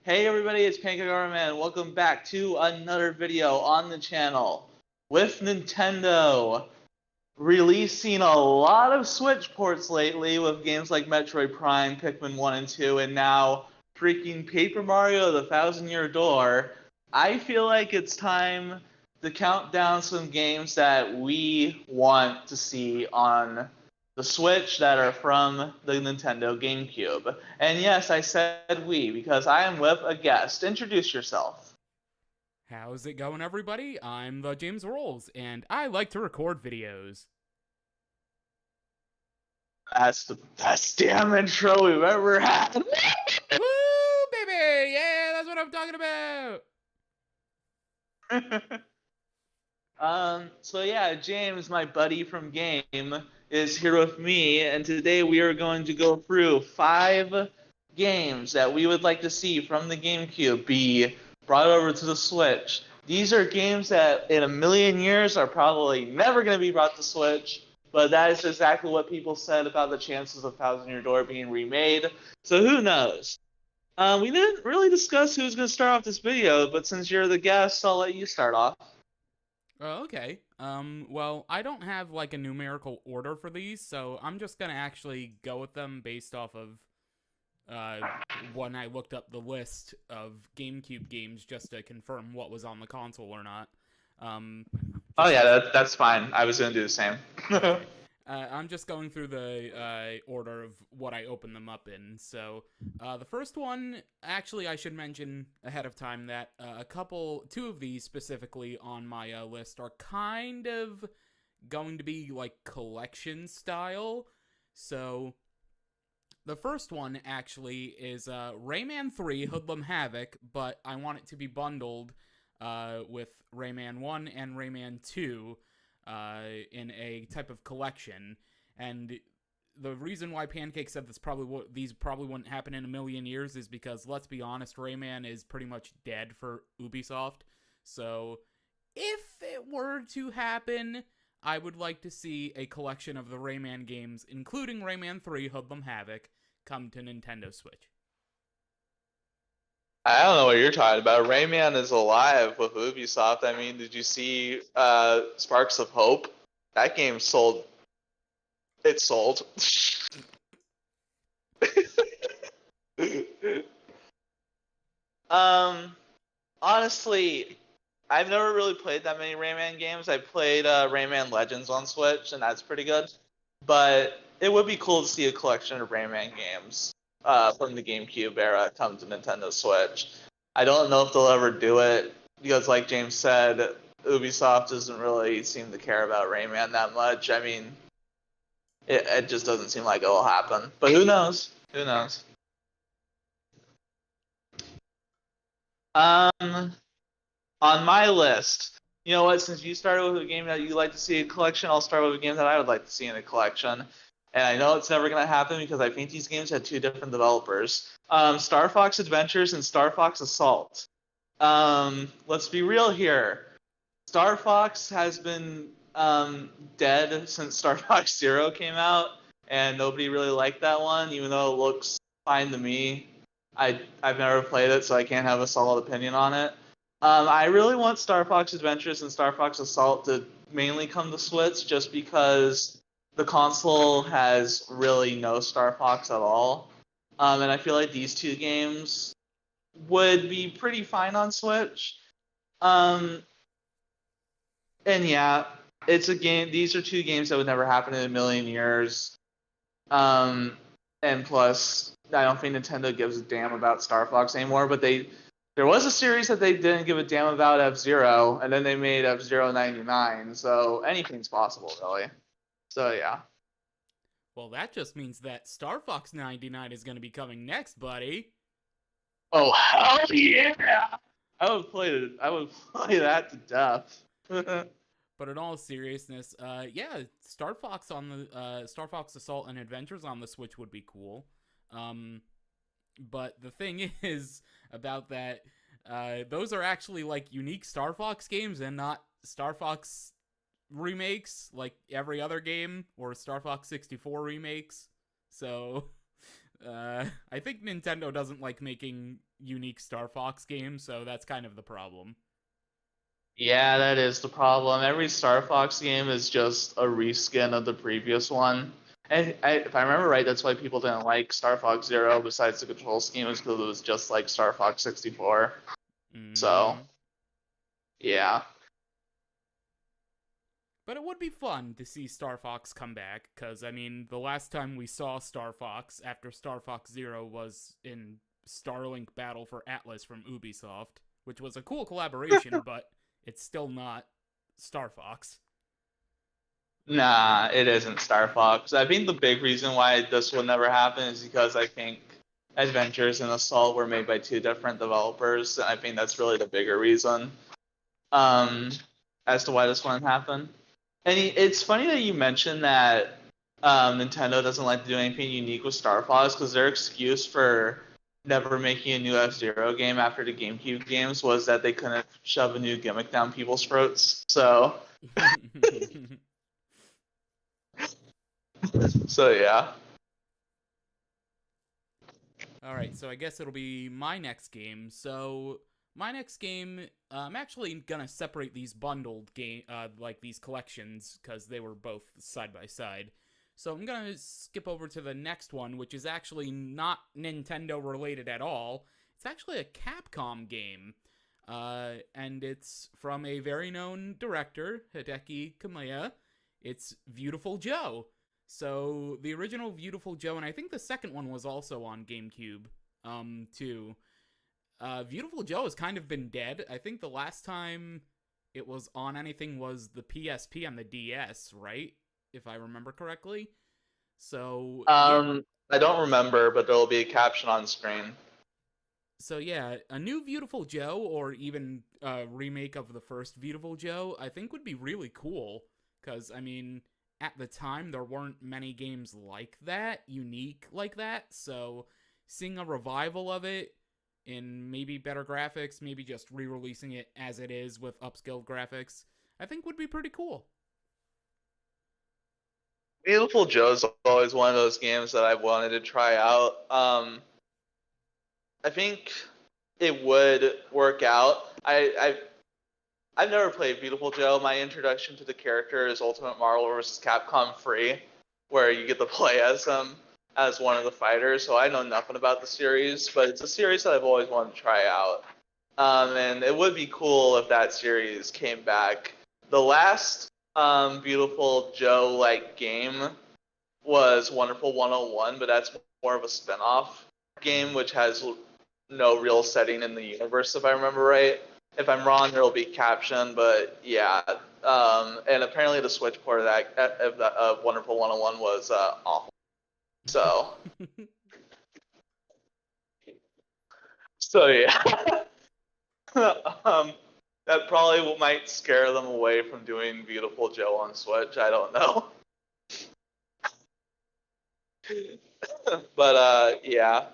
Hey everybody, it's Man. Welcome back to another video on the channel. With Nintendo releasing a lot of Switch ports lately with games like Metroid Prime, Pikmin 1 and 2, and now freaking Paper Mario The Thousand Year Door, I feel like it's time to count down some games that we want to see on the Switch that are from the Nintendo GameCube. And yes, I said we, because I am with a guest. Introduce yourself. How's it going, everybody? I'm the James Rolls, and I like to record videos. That's the best damn intro we've ever had. Woo, baby! Yeah, that's what I'm talking about! So yeah, James, my buddy from Game, is here with me, and today we are going to go through 5 games that we would like to see from the GameCube be brought over to the Switch. These are games that in a million years are probably never going to be brought to Switch, but that is exactly what people said about the chances of Thousand Year Door being remade, so who knows? We didn't really discuss who's going to start off this video, but since you're the guest, I'll let you start off. Oh, okay. Well, I don't have, like, a numerical order for these, so I'm just gonna actually go with them based off of, when I looked up the list of GameCube games just to confirm what was on the console or not. Oh yeah, that's fine. I was going to do the same. Okay. I'm just going through the order of what I opened them up in. So, the first one, actually, I should mention ahead of time that two of these specifically on my list are kind of going to be like collection style. So, the first one actually is Rayman 3 Hoodlum Havoc, but I want it to be bundled with Rayman 1 and Rayman 2. In a type of collection, and the reason why Pancake said these probably wouldn't happen in a million years is because, let's be honest, Rayman is pretty much dead for Ubisoft. So, if it were to happen, I would like to see a collection of the Rayman games, including Rayman 3 Hoodlum Havoc, come to Nintendo Switch. I don't know what you're talking about. Rayman is alive with Ubisoft. I mean, did you see Sparks of Hope? That game sold. It sold. Honestly, I've never really played that many Rayman games. I played Rayman Legends on Switch, and that's pretty good. But it would be cool to see a collection of Rayman games from the GameCube era come to Nintendo Switch. I don't know if they'll ever do it because, like James said, Ubisoft doesn't really seem to care about Rayman that much. I mean, it just doesn't seem like it will happen. But who knows? Who knows? On my list, you know what? Since you started with a game that you like to see in a collection, I'll start with a game that I would like to see in a collection. And I know it's never going to happen because I think these games had 2 different developers. Star Fox Adventures and Star Fox Assault. Let's be real here. Star Fox has been dead since Star Fox Zero came out, and nobody really liked that one, even though it looks fine to me. I've never played it, so I can't have a solid opinion on it. I really want Star Fox Adventures and Star Fox Assault to mainly come to Switch, just because the console has really no Star Fox at all. And I feel like these 2 games would be pretty fine on Switch. And yeah, it's a game. These are 2 games that would never happen in a million years. And plus, I don't think Nintendo gives a damn about Star Fox anymore. But there was a series that they didn't give a damn about, F-Zero, and then they made F-Zero 99. So anything's possible, really. So yeah. Well, that just means that Star Fox 99 is going to be coming next, buddy. Oh hell yeah! I would play that to death. But in all seriousness, yeah, Star Fox Star Fox Assault and Adventures on the Switch would be cool. But the thing is about that, those are actually like unique Star Fox games and not Star Fox remakes like every other game, or Star Fox 64 remakes. So I think Nintendo doesn't like making unique Star Fox game, so that's kind of the problem. Yeah, that is the problem. Every Star Fox game is just a reskin of the previous one. And if I remember right, that's why people didn't like Star Fox Zero, besides the control scheme, is because it was just like Star Fox 64. So, Mm-hmm. yeah. But it would be fun to see Star Fox come back, because, I mean, the last time we saw Star Fox after Star Fox Zero was in Starlink Battle for Atlas from Ubisoft, which was a cool collaboration, but it's still not Star Fox. Nah, it isn't Star Fox. I think the big reason why this would never happen is because I think Adventures and Assault were made by two different developers, and I think that's really the bigger reason um, as to why this wouldn't happen. And it's funny that you mentioned that Nintendo doesn't like to do anything unique with Star Fox, because their excuse for never making a new F-Zero game after the GameCube games was that they couldn't shove a new gimmick down people's throats. So, so yeah. Alright, so I guess it'll be my next game. So, my next game, I'm actually gonna separate these bundled game, like these collections, because they were both side by side. So I'm gonna skip over to the next one, which is actually not Nintendo related at all. It's actually a Capcom game. And it's from a very known director, Hideki Kamiya. It's Viewtuful Joe. So the original Viewtuful Joe, and I think the second one was also on GameCube, too. Viewtuful Joe has kind of been dead. I think the last time it was on anything was the PSP and the DS, right? If I remember correctly. So yeah. I don't remember, but there will be a caption on screen. So yeah, a new Viewtuful Joe, or even a remake of the first Viewtuful Joe, I think would be really cool. Because, I mean, at the time, there weren't many games like that, unique like that. So seeing a revival of it in maybe better graphics, maybe just re-releasing it as it is with upscaled graphics, I think would be pretty cool. Viewtuful Joe's always one of those games that I've wanted to try out. I think it would work out. I've never played Viewtuful Joe. My introduction to the character is Ultimate Marvel vs. Capcom Free, where you get to play as him as one of the fighters. So I know nothing about the series, but it's a series that I've always wanted to try out. And it would be cool if that series came back. The last Viewtuful Joe like game was Wonderful 101, but that's more of a spin-off game, which has no real setting in the universe, if I remember right. If I'm wrong, there will be caption, but yeah. And apparently the Switch port of that of Wonderful 101 was awful. So, so yeah. That probably might scare them away from doing Viewtuful Joe on Switch. I don't know. But yeah.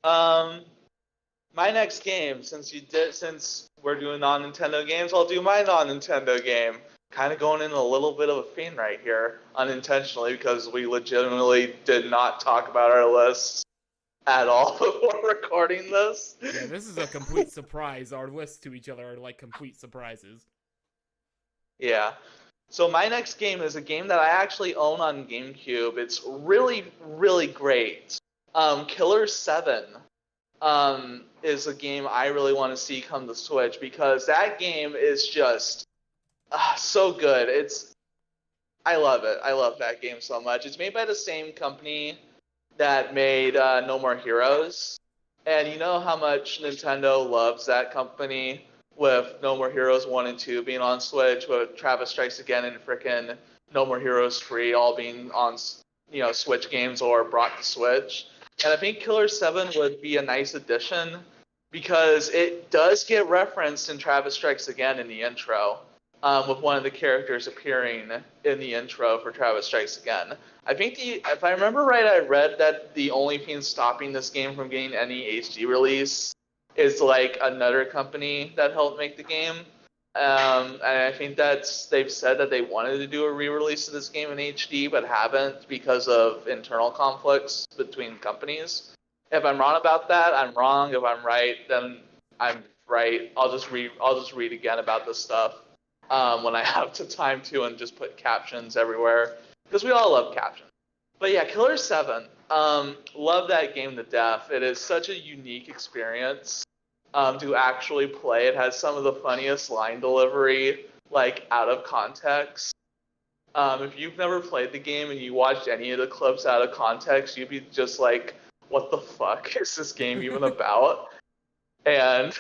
My next game, since we're doing non-Nintendo games, I'll do my non-Nintendo game. Kind of going in a little bit of a theme right here, unintentionally, because we legitimately did not talk about our lists at all before recording this. Yeah, this is a complete surprise. Our lists to each other are like complete surprises. Yeah. So my next game is a game that I actually own on GameCube. It's really, really great. Killer 7 is a game I really want to see come to Switch, because that game is just so good. I love it. I love that game so much. It's made by the same company that made No More Heroes, and you know how much Nintendo loves that company, with No More Heroes 1 and 2 being on Switch, with Travis Strikes Again and frickin' No More Heroes 3 all being on, Switch games or brought to Switch. And I think Killer 7 would be a nice addition, because it does get referenced in Travis Strikes Again in the intro, with one of the characters appearing in the intro for Travis Strikes Again. I think if I remember right, I read that the only thing stopping this game from getting any HD release is like another company that helped make the game. And I think they've said that they wanted to do a re-release of this game in HD, but haven't because of internal conflicts between companies. If I'm wrong about that, I'm wrong. If I'm right, then I'm right. I'll just read again about this stuff when I have the time to, and just put captions everywhere because we all love captions. But yeah, Killer 7. Love that game to death. It is such a unique experience to actually play. It has some of the funniest line delivery, like out of context. If you've never played the game and you watched any of the clips out of context, you'd be just like, what the fuck is this game even about? And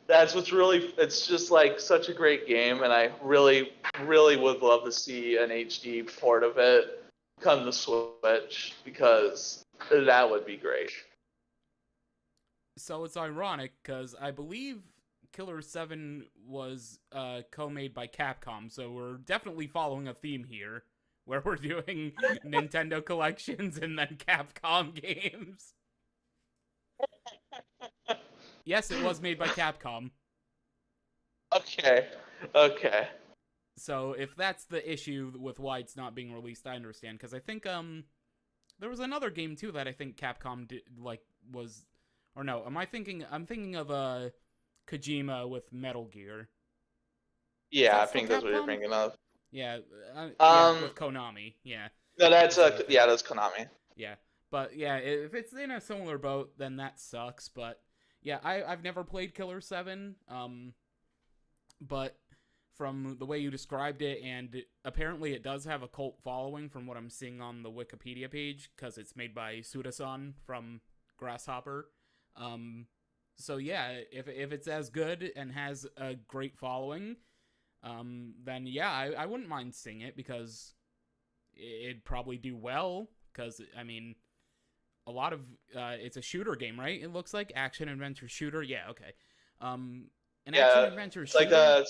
that's what's really, it's just like such a great game, and I really, really would love to see an HD port of it come to Switch, because that would be great. So it's ironic because I believe Killer 7 was co-made by Capcom, so we're definitely following a theme here where we're doing Nintendo collections and then Capcom games. Yes, it was made by Capcom. Okay. Okay. So if that's the issue with why it's not being released, I understand, because I think there was another game too that I think Capcom did, like, was, or no, I'm thinking of Kojima with Metal Gear. Yeah, I think that's what you're thinking of. Yeah, yeah, with Konami. Yeah. No, that's that's Konami. Yeah, but yeah, if it's in a similar boat, then that sucks. But yeah, I've never played Killer 7. But from the way you described it, and apparently it does have a cult following from what I'm seeing on the Wikipedia page, because it's made by Suda-san from Grasshopper. So yeah, if it's as good and has a great following, then yeah, I wouldn't mind seeing it, because it'd probably do well, because, I mean, a lot of, it's a shooter game, right? It looks like action-adventure shooter. Yeah, okay. An action-adventure shooter?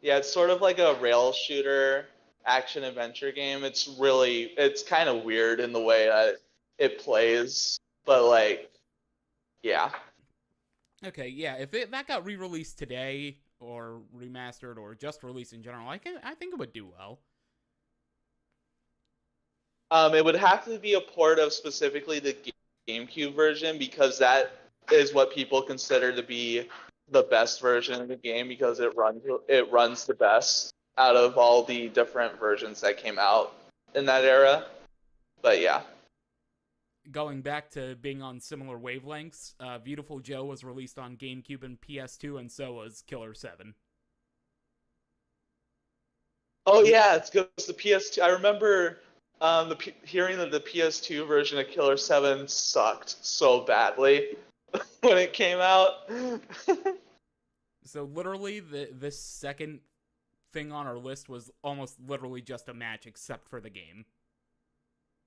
It's sort of like a rail shooter action-adventure game. It's kind of weird in the way that it plays, but, like, yeah. Okay, yeah, if that got re-released today, or remastered, or just released in general, I think it would do well. It would have to be a port of specifically the GameCube version, because that is what people consider to be the best version of the game, because it runs the best out of all the different versions that came out in that era. But yeah. Going back to being on similar wavelengths, Viewtuful Joe was released on GameCube and PS2, and so was Killer 7. Oh yeah, it's because the PS2. I remember hearing that the PS2 version of Killer 7 sucked so badly when it came out. So literally, this second thing on our list was almost literally just a match, except for the game.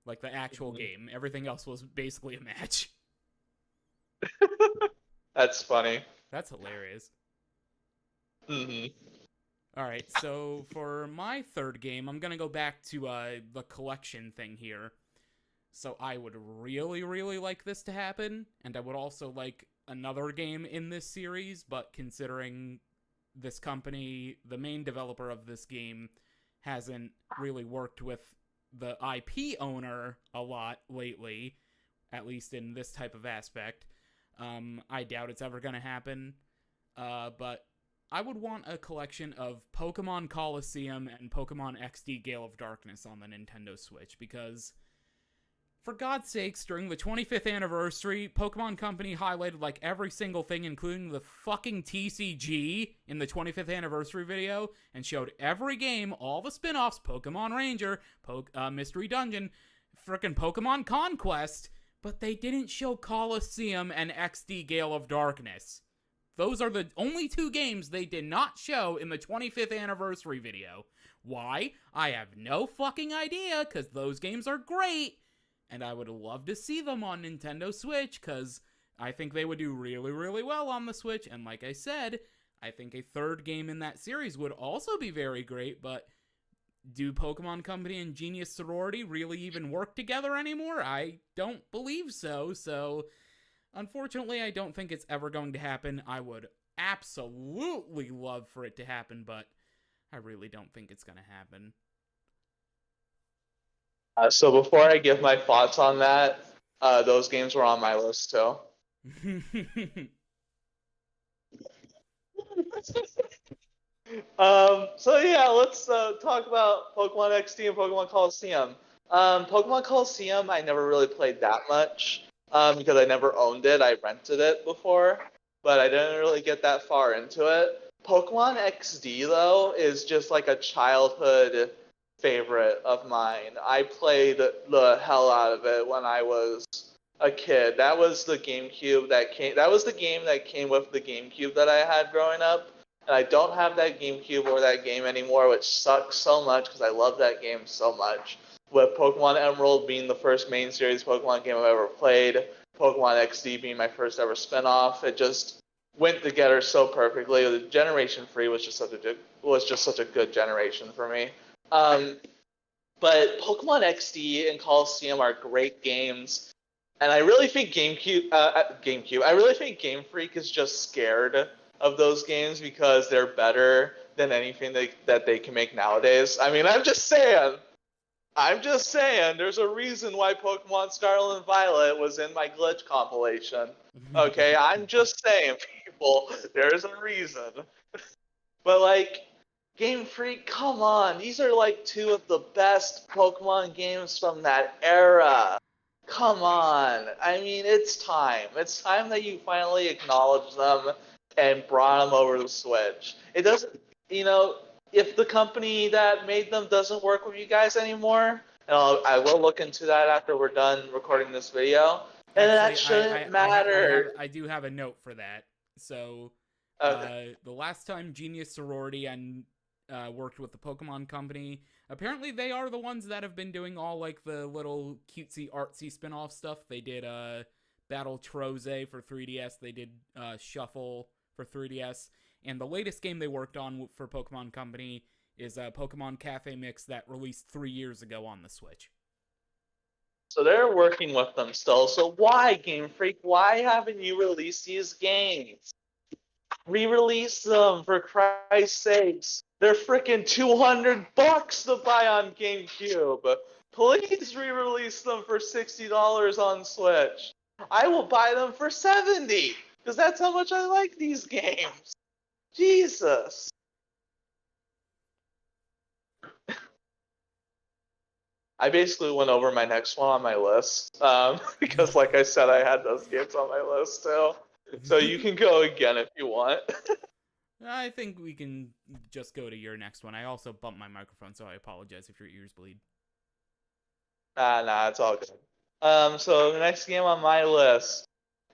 Like, the actual game. Everything else was basically a match. That's funny. That's hilarious. Mm-hmm. Alright, so for my third game, I'm gonna go back to the collection thing here. So I would really, really like this to happen, and I would also like another game in this series, but considering this company, the main developer of this game, hasn't really worked with the IP owner a lot lately, at least in this type of aspect, I doubt it's ever gonna happen, but I would want a collection of Pokemon Colloseum and Pokemon XD Gale of Darkness on the Nintendo Switch, because, for God's sakes, during the 25th anniversary, Pokemon Company highlighted like every single thing, including the fucking TCG in the 25th anniversary video, and showed every game, all the spin-offs, Pokemon Ranger, Mystery Dungeon, frickin' Pokemon Conquest, but they didn't show Colosseum and XD Gale of Darkness. Those are the only two games they did not show in the 25th anniversary video. Why? I have no fucking idea, because those games are great, and I would love to see them on Nintendo Switch, because I think they would do really, really well on the Switch, and like I said, I think a third game in that series would also be very great, but do Pokemon Company and Genius Sorority really even work together anymore? I don't believe so, so unfortunately, I don't think it's ever going to happen. I would absolutely love for it to happen, but I really don't think it's going to happen. So before I give my thoughts on that, those games were on my list too. So yeah, let's talk about Pokemon XD and Pokemon Colosseum. Pokemon Colosseum, I never really played that much because I never owned it. I rented it before, but I didn't really get that far into it. Pokemon XD though is just like a childhood favorite of mine. I played the hell out of it when I was a kid. That was the GameCube that came. That was the game that came with the GameCube that I had growing up. And I don't have that GameCube or that game anymore, which sucks so much because I love that game so much. With Pokemon Emerald being the first main series Pokemon game I've ever played, Pokemon XD being my first ever spinoff, it just went together so perfectly. The Generation 3 was just such a good generation for me. Um, but Pokemon XD and Colosseum are great games, and I really think I really think Game Freak is just scared of those games because they're better than anything that they can make nowadays. I mean, I'm just saying, there's a reason why Pokemon Scarlet and Violet was in my glitch compilation. Okay, I'm just saying, people, there's a reason. But like, Game Freak, come on, these are like two of the best Pokemon games from that era. Come on. I mean, it's time. It's time that you finally acknowledge them and brought them over to Switch. It doesn't, you know, if the company that made them doesn't work with you guys anymore, and I will look into that after we're done recording this video, and that Actually, shouldn't matter. I do have a note for that. So, Okay. the last time Genius Sorority and worked with the Pokemon Company, apparently they are the ones that have been doing all like the little cutesy artsy spin-off stuff. They did Battle Troze for 3DS. They did Shuffle for 3DS. And the latest game they worked on for Pokemon Company is Pokemon Cafe Mix that released 3 years ago on the Switch. So they're working with them still. So why, Game Freak? Why haven't you released these games? Re-release them, for Christ's sakes. They're freaking $200 to buy on GameCube. Please re-release them for $60 on Switch. I will buy them for $70 because that's how much I like these games. Jesus. I basically went over my next one on my list because, like I said, I had those games on my list too. So you can go again if you want. I think we can just go to your next one. I also bumped my microphone, so I apologize if your ears bleed. Nah, it's all good. So the next game on my list,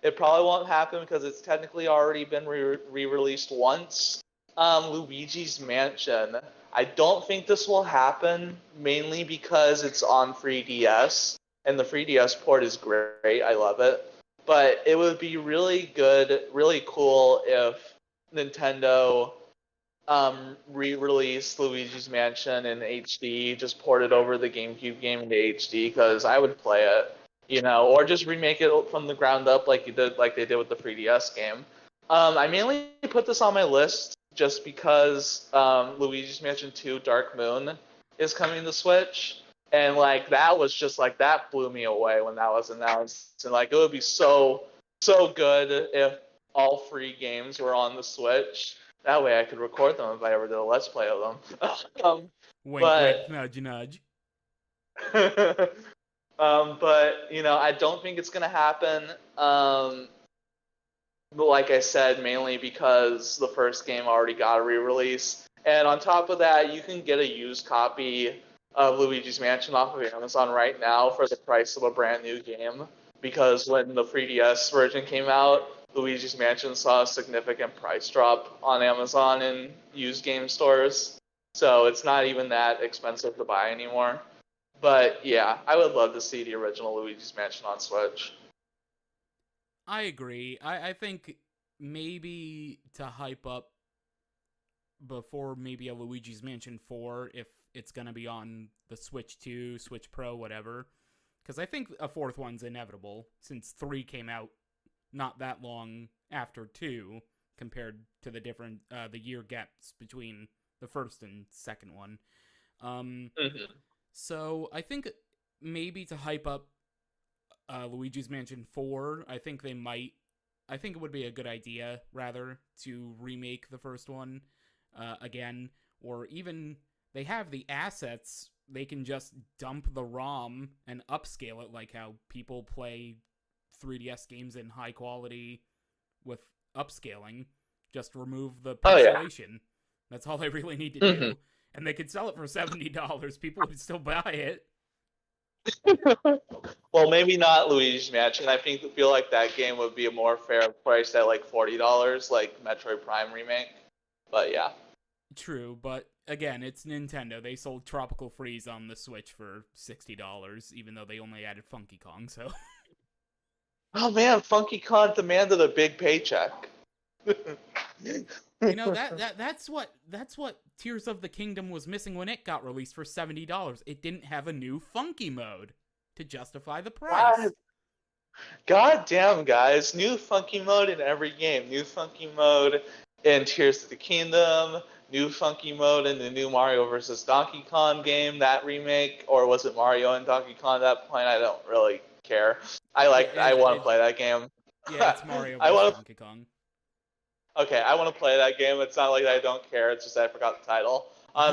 it probably won't happen because it's technically already been re-released once. Luigi's Mansion. I don't think this will happen, mainly because it's on 3DS, and the 3DS port is great. I love it. But it would be really good, really cool if Nintendo re-released Luigi's Mansion in HD, just ported over the GameCube game into HD, because I would play it, or just remake it from the ground up like they did with the 3DS game. I mainly put this on my list just because Luigi's Mansion 2 Dark Moon is coming to Switch. And like that blew me away when that was announced. And like it would be so good if all 3 games were on the Switch. That way I could record them if I ever did a Let's Play of them. Wink, wink, nudge, nudge. But I don't think it's gonna happen. But like I said, mainly because the first game already got a re-release. And on top of that, you can get a used copy of Luigi's Mansion off of Amazon right now for the price of a brand new game. Because when the 3DS version came out, Luigi's Mansion saw a significant price drop on Amazon and used game stores. So it's not even that expensive to buy anymore. But yeah, I would love to see the original Luigi's Mansion on Switch. I agree. I think maybe to hype up before maybe a Luigi's Mansion 4 if it's going to be on the Switch 2, Switch Pro, whatever. Because I think a 4th one's inevitable since 3 came out not that long after 2 compared to the year gaps between the first and second one. So I think maybe to hype up Luigi's Mansion 4. I think it would be a good idea, rather, to remake the first one again. Or even, they have the assets, they can just dump the ROM and upscale it like how people play 3DS games in high quality with upscaling. Just remove the pixelation. That's all they really need to do. And they could sell it for $70. People would still buy it. Well, maybe not Luigi's Mansion. I feel like that game would be a more fair price at like $40, like Metroid Prime Remake. But yeah. True, but again, it's Nintendo. They sold Tropical Freeze on the Switch for $60, even though they only added Funky Kong, so... Oh man, Funky Kong demanded a big paycheck. You know, that's what Tears of the Kingdom was missing when it got released for $70. It didn't have a new funky mode to justify the price. God damn, guys. New funky mode in every game. New funky mode in Tears of the Kingdom. New funky mode in the new Mario vs. Donkey Kong game, that remake. Or was it Mario and Donkey Kong at that point? I don't really care. I want to play that game. Yeah, it's Mario vs. Donkey Kong. Okay, I want to play that game. It's not like I don't care. It's just I forgot the title.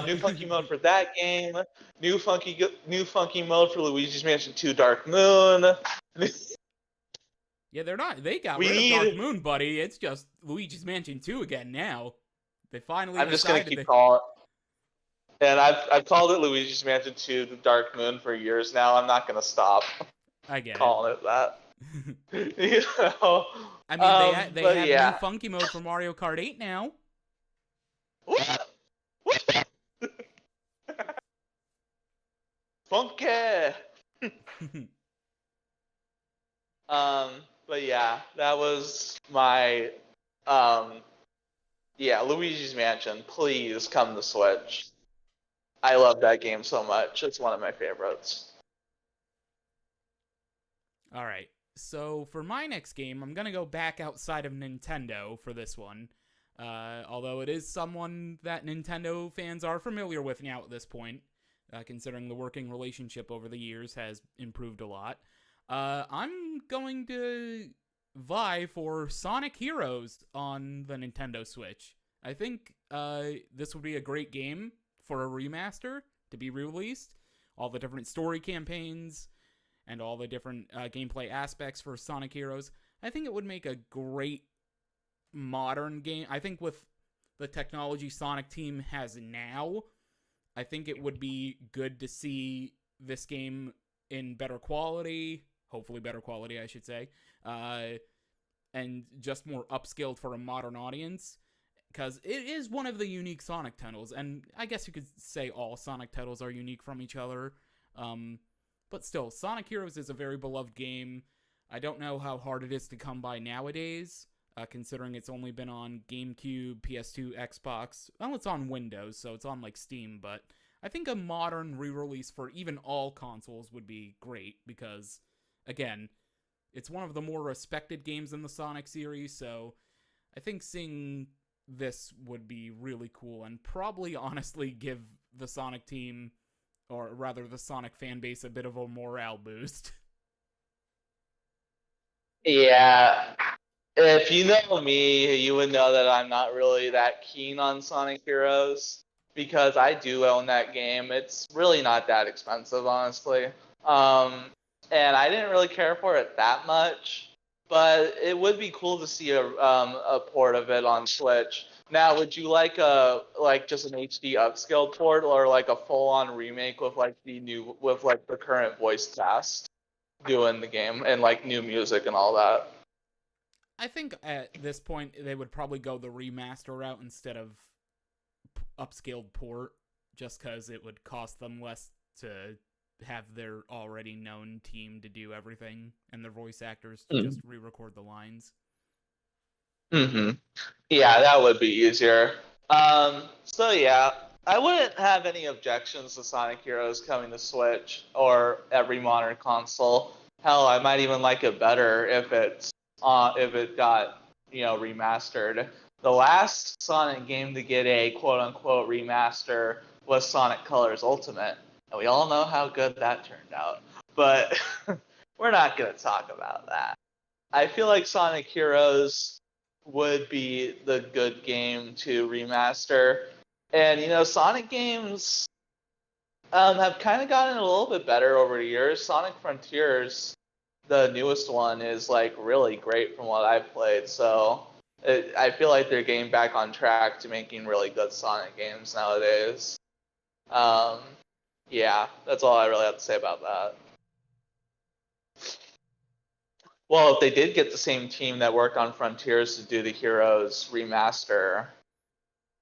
New funky mode for that game. New funky mode for Luigi's Mansion 2 Dark Moon. Yeah, they got rid of Dark Moon, buddy. It's just Luigi's Mansion 2 again now. They finally I'm just going to keep calling it. And I've called it Luigi's Mansion 2 Dark Moon for years now. I'm not going to stop calling it that. You know? I mean, they have new funky mode for Mario Kart 8 now. Funky! But yeah, that was my, Luigi's Mansion. Please come to Switch. I love that game so much. It's one of my favorites. Alright. So, for my next game, I'm gonna go back outside of Nintendo for this one. Although it is someone that Nintendo fans are familiar with now at this point, considering the working relationship over the years has improved a lot. I'm going to vie for Sonic Heroes on the Nintendo Switch. I think this would be a great game for a remaster to be released. All the different story campaigns and all the different gameplay aspects for Sonic Heroes. I think it would make a great modern game. I think with the technology Sonic Team has now, I think it would be good to see this game in better quality, hopefully better quality, I should say, and just more upscaled for a modern audience, because it is one of the unique Sonic titles, and I guess you could say all Sonic titles are unique from each other, but still, Sonic Heroes is a very beloved game. I don't know how hard it is to come by nowadays, considering it's only been on GameCube, PS2, Xbox. Well, it's on Windows, so it's on, like, Steam, but I think a modern re-release for even all consoles would be great, because, again, it's one of the more respected games in the Sonic series, so I think seeing this would be really cool, and probably, honestly, give the Sonic team, or rather the Sonic fan base, a bit of a morale boost. Yeah. If you know me, you would know that I'm not really that keen on Sonic Heroes, because I do own that game. It's really not that expensive, honestly. And I didn't really care for it that much, but it would be cool to see a port of it on Switch. Now, would you like just an HD upscaled port, or like a full-on remake with the current voice cast doing the game and like new music and all that? I think at this point they would probably go the remaster route instead of upscaled port, just because it would cost them less to have their already known team to do everything and their voice actors to just re-record the lines. Yeah, that would be easier. So yeah, I wouldn't have any objections to Sonic Heroes coming to Switch or every modern console. Hell, I might even like it better if it got remastered. The last Sonic game to get a quote-unquote remaster was Sonic Colors Ultimate, and we all know how good that turned out. But we're not gonna talk about that. I feel like Sonic Heroes would be the good game to remaster. And Sonic games have kind of gotten a little bit better over the years. Sonic Frontiers, the newest one, is like really great from what I've played. So I feel like they're getting back on track to making really good Sonic games nowadays. Um, yeah, that's all I really have to say about that. Well, if they did get the same team that worked on Frontiers to do the Heroes remaster,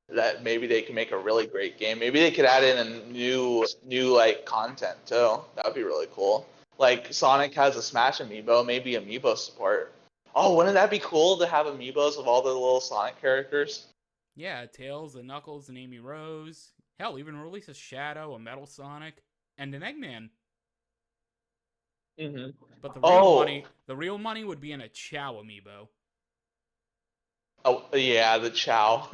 that maybe they can make a really great game. Maybe they could add in a new like content too. That would be really cool. Like Sonic has a Smash amiibo, maybe amiibo support. Oh, wouldn't that be cool to have amiibos of all the little Sonic characters? Yeah, Tails and Knuckles and Amy Rose. Hell, even release a Shadow, a Metal Sonic, and an Eggman. Mm-hmm. But Oh, the real money would be in a Chow amiibo. oh yeah, the Chow.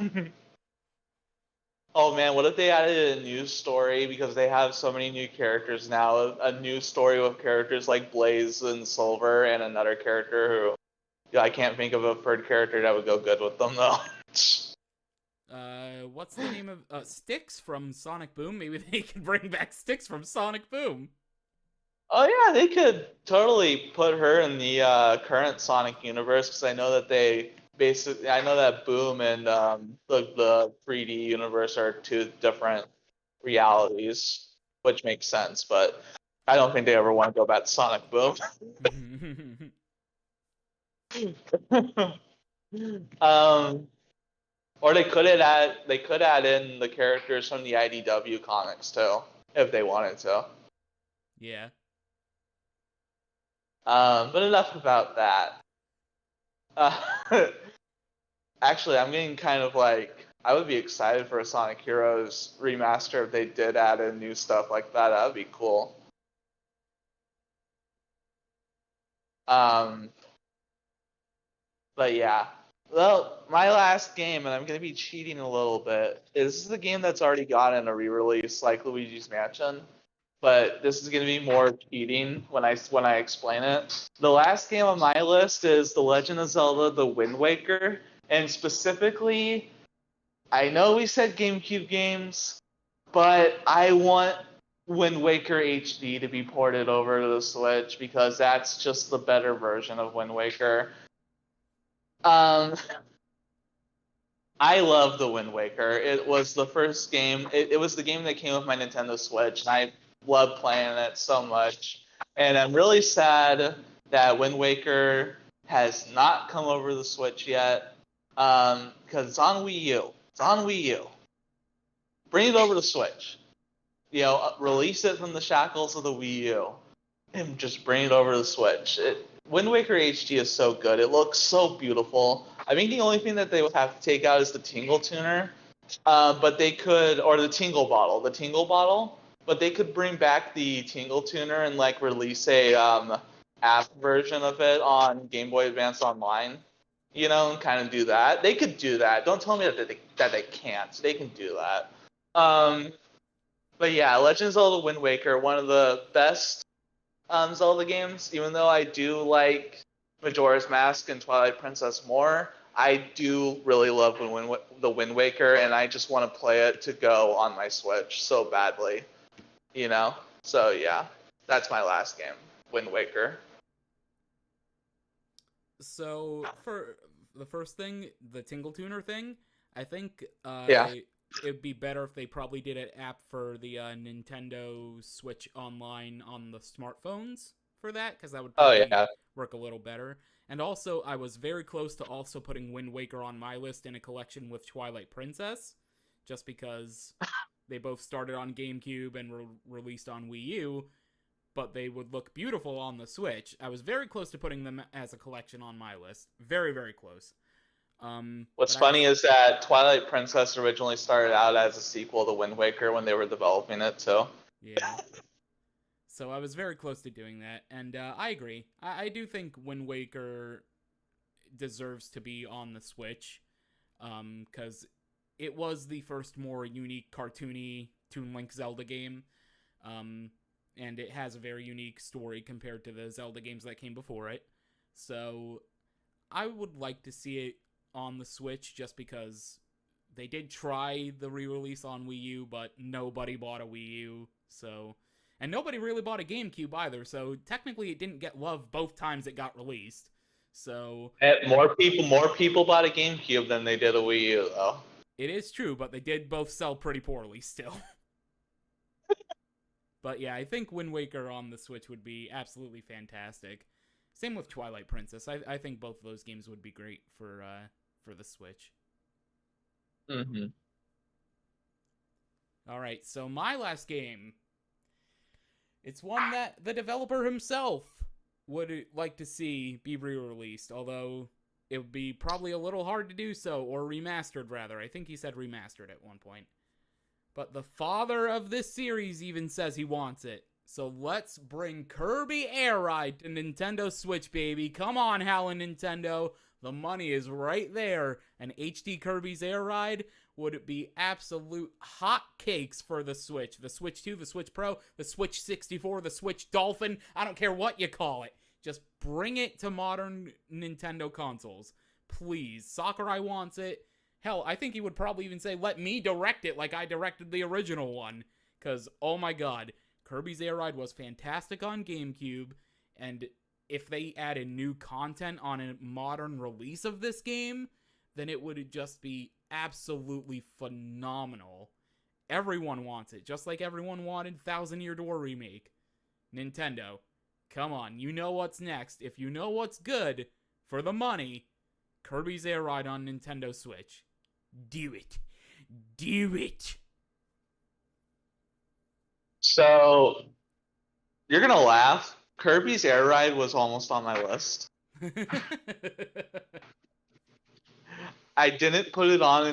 Oh man, what if they added a new story because they have so many new characters now? A new story with characters like Blaze and Silver and another character who I can't think of a third character that would go good with them though. What's the name of Sticks from Sonic Boom? Maybe they can bring back Sticks from Sonic Boom. Oh yeah, they could totally put her in the current Sonic universe because I know that Boom and the 3D universe are two different realities, which makes sense. But I don't think they ever want to go back to Sonic Boom. um, or they could add in the characters from the IDW comics too if they wanted to. Yeah. But enough about that. Uh, Actually, I'm getting kind of like I would be excited for a Sonic Heroes remaster if they did add in new stuff like that. That would be cool. Um, but yeah. Well, my last game, and I'm gonna be cheating a little bit. This is the game that's already gotten a re-release, like Luigi's Mansion. But this is gonna be more cheating when I explain it. The last game on my list is The Legend of Zelda: The Wind Waker, and specifically I know we said GameCube games, but I want Wind Waker HD to be ported over to the Switch because that's just the better version of Wind Waker. Um, I love the Wind Waker. It was the first game. It was the game that came with my Nintendo Switch, and I love playing it so much. And I'm really sad that Wind Waker has not come over the Switch yet, because it's on Wii U. It's on Wii U. Bring it over to Switch. Release it from the shackles of the Wii U and just bring it over to the Switch. Wind Waker HD is so good. It looks so beautiful. I think the only thing that they would have to take out is the Tingle Tuner, but they could, or the Tingle Bottle, but they could bring back the Tingle Tuner and like release a app version of it on Game Boy Advance Online. And kind of do that. They could do that. Don't tell me that they can't. They can do that. Um, but yeah, Legend of Zelda Wind Waker, one of the best Zelda games. Even though I do like Majora's Mask and Twilight Princess more, I do really love the Wind Waker, and I just want to play it to go on my Switch so badly. So yeah, that's my last game, Wind Waker. So for the first thing, the Tingle Tuner thing, I think Yeah. it'd be better if they probably did an app for the Nintendo Switch Online on the smartphones for that, because that would Oh probably yeah. work a little better. And also, I was very close to also putting Wind Waker on my list in a collection with Twilight Princess, just because they both started on GameCube and were released on Wii U, but they would look beautiful on the Switch. I was very close to putting them as a collection on my list. Very, very close. What's But I funny was is that Twilight Princess originally started out as a sequel to Wind Waker when they were developing it too. Yeah. So I was very close to doing that, and I agree. I do think Wind Waker deserves to be on the Switch, because it was the first more unique, cartoony Toon Link Zelda game. and it has a very unique story compared to the Zelda games that came before it. So I would like to see it on the Switch just because they did try the re-release on Wii U, but nobody bought a Wii U, so... And nobody really bought a GameCube either, so technically it didn't get love both times it got released. So... And more people bought a GameCube than they did a Wii U, though. It is true, but they did both sell pretty poorly still. But yeah, I think Wind Waker on the Switch would be absolutely fantastic. Same with Twilight Princess. I think both of those games would be great for the Switch. Mm-hmm. Alright, so my last game. It's one that the developer himself would like to see be re-released, although it would be probably a little hard to do so, or remastered rather. I think he said remastered at one point. But the father of this series even says he wants it. So let's bring Kirby Air Ride to Nintendo Switch, baby. Come on, Hal and Nintendo. The money is right there. And HD Kirby's Air Ride would be absolute hotcakes for the Switch. The Switch 2, the Switch Pro, the Switch 64, the Switch Dolphin. I don't care what you call it. Just bring it to modern Nintendo consoles. Please. Sakurai wants it. Hell, I think he would probably even say, let me direct it like I directed the original one. Because, oh my god, Kirby's Air Ride was fantastic on GameCube, and if they added new content on a modern release of this game, then it would just be absolutely phenomenal. Everyone wants it, just like everyone wanted Thousand Year Door Remake. Nintendo, come on, you know what's next. If you know what's good, for the money, Kirby's Air Ride on Nintendo Switch. Do it. Do it. So, you're gonna laugh. Kirby's Air Ride was almost on my list. I didn't put it on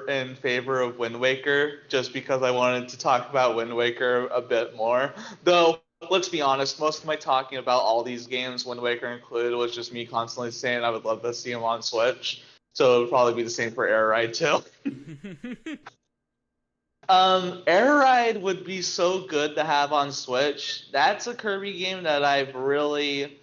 in favor of Wind Waker just because I wanted to talk about Wind Waker a bit more. Though, let's be honest, most of my talking about all these games, Wind Waker included, was just me constantly saying I would love to see them on Switch. So it would probably be the same for Air Ride too. Air Ride would be so good to have on Switch. That's a Kirby game that I've really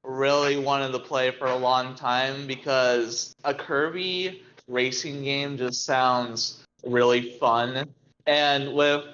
wanted to play for a long time because a Kirby racing game just sounds really fun. And with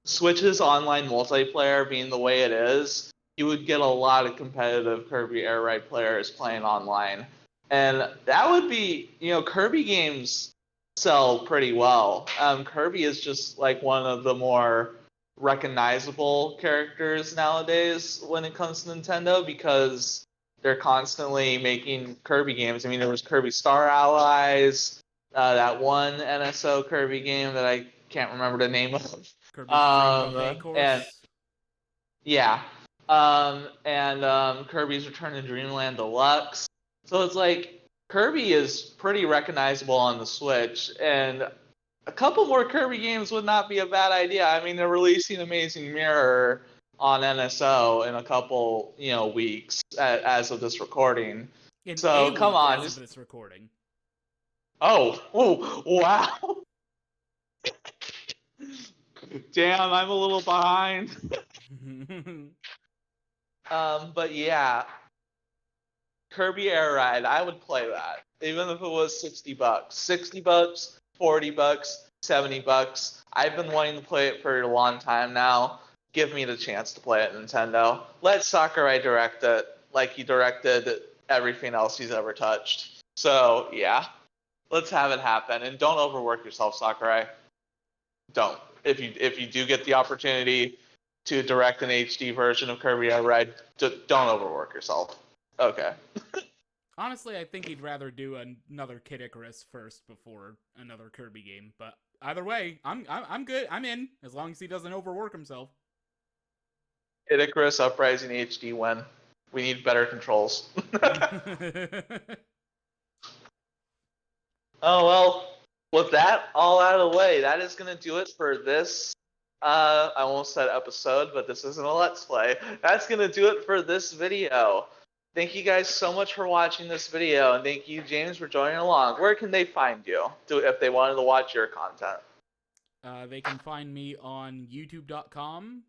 Switch's online multiplayer being the way it is, you would get a lot of competitive Kirby Air Ride players playing online. And that would be, Kirby games sell pretty well. Kirby is just like one of the more recognizable characters nowadays when it comes to Nintendo because they're constantly making Kirby games. I mean, there was Kirby Star Allies, that one NSO Kirby game that I can't remember the name of. Kirby Buffet Course. And yeah, Kirby's Return to Dreamland Deluxe. So it's like Kirby is pretty recognizable on the Switch, and a couple more Kirby games would not be a bad idea. I mean, they're releasing Amazing Mirror on NSO in a couple, weeks as of this recording. So come on, as of this recording. Oh, wow. Damn, I'm a little behind. But yeah, Kirby Air Ride, I would play that, even if it was $60. $60, $40, $70. I've been wanting to play it for a long time now. Give me the chance to play it, Nintendo. Let Sakurai direct it like he directed everything else he's ever touched. So, yeah, let's have it happen. And don't overwork yourself, Sakurai. Don't. If you do get the opportunity to direct an HD version of Kirby Air Ride, don't overwork yourself. Okay. Honestly, I think he'd rather do another Kid Icarus first before another Kirby game. But either way, I'm good. I'm in as long as he doesn't overwork himself. Kid Icarus Uprising HD when we need better controls. Oh well. With that all out of the way, that is going to do it for this. I almost said episode, but this isn't a Let's Play. That's going to do it for this video. Thank you guys so much for watching this video, and thank you, James, for joining along. Where can they find you if they wanted to watch your content? They can find me on youtube.com/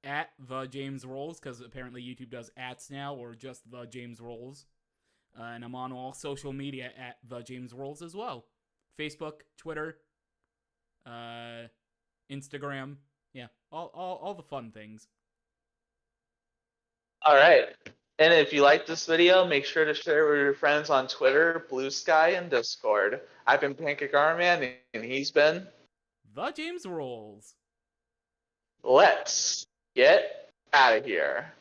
at the James Rolls, because apparently YouTube does ats now, or just the James Rolls. And I'm on all social media at the James Rolls as well. Facebook, Twitter, Instagram. Yeah, all the fun things. All right. And if you like this video, make sure to share with your friends on Twitter, Blue Sky, and Discord. I've been Pancake Arm Man, and he's been The James Rolls. Let's get out of here.